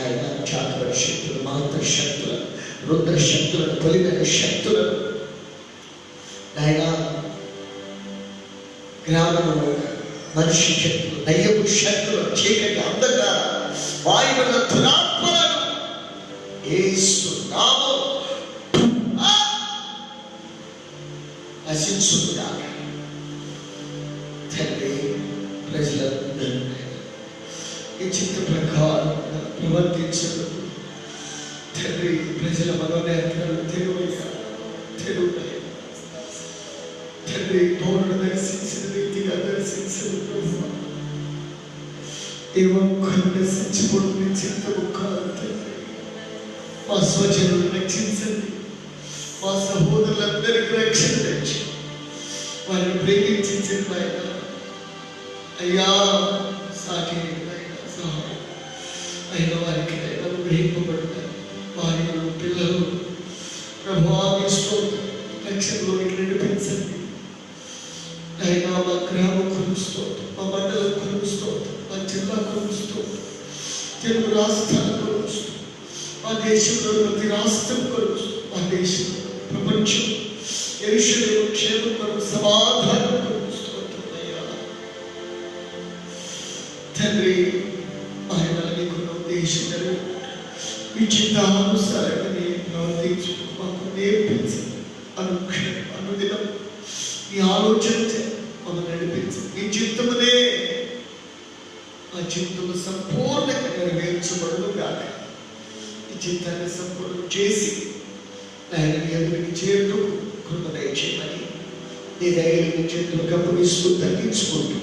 ఆయన చాతుర శక్తులు, మాంత్ర శక్తులను, రుద్ర శక్తులను, పొలిమైన శక్తులను ఆయన గ్రామంలో మనిషి శక్తులు, దయ్యపు శక్తులు, చీకటి, అంధకార వాయువుల దురాత్మలను యేసు నామములో నశించుగాక. తండ్రి, ప్రజలందరూ ఈ చిత్త ప్రకారం ప్రవర్తించడం తండ్రి, ప్రజల మనోనేత్రాలు తెరువయ్యా, తెరువుతాయి తండ్రి. పౌరుడు దర్శించిన రీతిగా దర్శించదు ప్రభువా. ఏ ఒక్కరు దర్శించబడుతున్న చిత్తము కాదు తండ్రి. మా స్వజనులు రక్షించండి, మా సహోదరులందరికీ రక్షణ తెచ్చి వారిని ప్రేమించండి ఆయన. అయ్యా, సాటి సహాయం అయిన వారికి గ్రహింపబడతారు. వారిలో పిల్లలు ప్రభువా రక్షణలోకి నడిపించండి అయినా. మా గ్రామం కొలుస్తోంది, మా మండలం కొలుస్తోంది, మా జిల్లా కొలుస్తోంది, తెలుగు రాష్ట్రాలు కొలుస్తూ, మా దేశంలో ప్రతి రాష్ట్రం కొలుస్తూ, మా దేశంలో ప్రపంచం యెరూషలేము క్షేమం కొరకు సమాధానం కొలుస్తున్నాయ్యా తండ్రి. ఆయన నీకున్న ఉద్దేశం మీ చిత్తానుసారంగా నేను ప్రవర్తించు మాకు నేర్పించి అనుక్షణం అనుదినం నీ ఆలోచన మమ్మల్ని నడిపించి నీ చిత్తమునే ఆ చిత్తము సంపూర్ణంగా నెరవేర్చబడును గాక. ఈ చిత్తాన్ని సంపూర్ణం చేసి ఆయన ఎదురికి చేరుతూ కృప దయచేయమని నీ దగ్గర చేతులు కప్పగిస్తూ తగ్గించుకుంటూ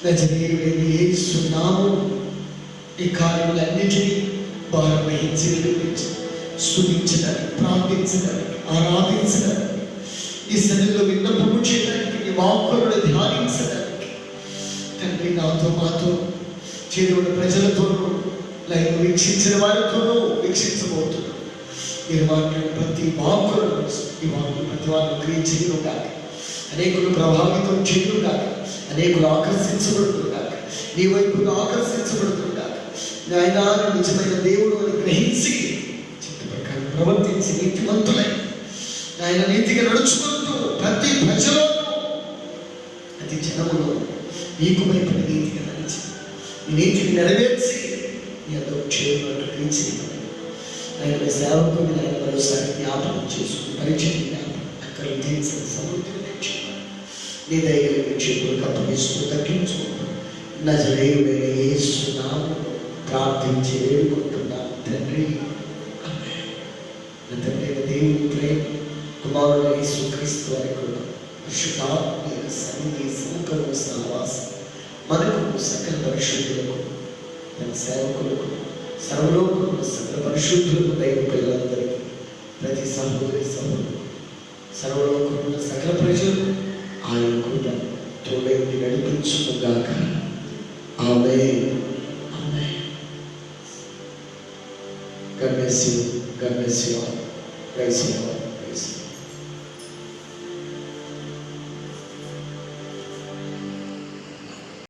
నజరేయుడైన యేసు నామములో ఈ కార్యములన్నిటినీ భారం వహించి నడిపించి స్తుతించడానికి, ప్రార్థించడానికి, ఆరాధించడానికి, ఈ సన్నిధిలో విన్నపము చేయడానికి, ఈ వాక్కులను ధ్యానించడానికి తండ్రి నాతో మాతో చేరున్న ప్రజలతోనూ లైవ్ వీక్షించిన వారితోనూ వీక్షించబోతున్నాను. మీరు మాట్లాడిన ప్రతి వాక్కులను ఈ వాక్కులు ప్రతి వారిని గ్రహించను కాక, అనేకులు ప్రభావితం చేయను కాక, అనేకులు ఆకర్షించబడుతున్నారు కాక, నీ వైపుగా ఆకర్షించబడుతున్నారు కాక. ఆయన నిజమైన దేవుడు అని గ్రహించి చిత్త ప్రకారం ప్రవర్తించి నీతిమంతులై ఆయన నీతిగా నడుచుకుంటూ ప్రతి ప్రజలో ప్రతి జనములో నీకు వైపు నీతిగా నడిచి ఈ నీతిని నెరవేర్చి నీ అందరూ చేరున్నట్టు గ్రహించి ఆయన సేవకుని ఆయన మరోసారి జ్ఞాపకం చేసుకుని పరిచయం జ్ఞాపకం అక్కడ తీర్చిన సమృద్ధిని తెచ్చుకున్నాను. నీ దగ్గర చేతులకు అప్పగిస్తూ తగ్గించుకుంటూ నజరేయుడైన యేసు నామములో ప్రార్థించి వేడుకుంటున్నాను తండ్రి. తండ్రి దేవుని ప్రేమ, కుమారుడు యేసుక్రీస్తు వారి కృప, పరిశుద్ధాత్మ సన్నిధి, సముఖము, సహవాసం మనకు సకల పరిశుద్ధులకు, మన సేవకులకు, సర్వలోకములు సకల పరిశుద్ధులకు, దైవ పిల్లలందరికీ, ప్రతి సహోదరి సహోదరు, సర్వలోకముల సకల ప్రజలు ఆయన కృప తోడై నడిపించుగాక. ఆమేన్. God bless you. God bless you all. Praise you.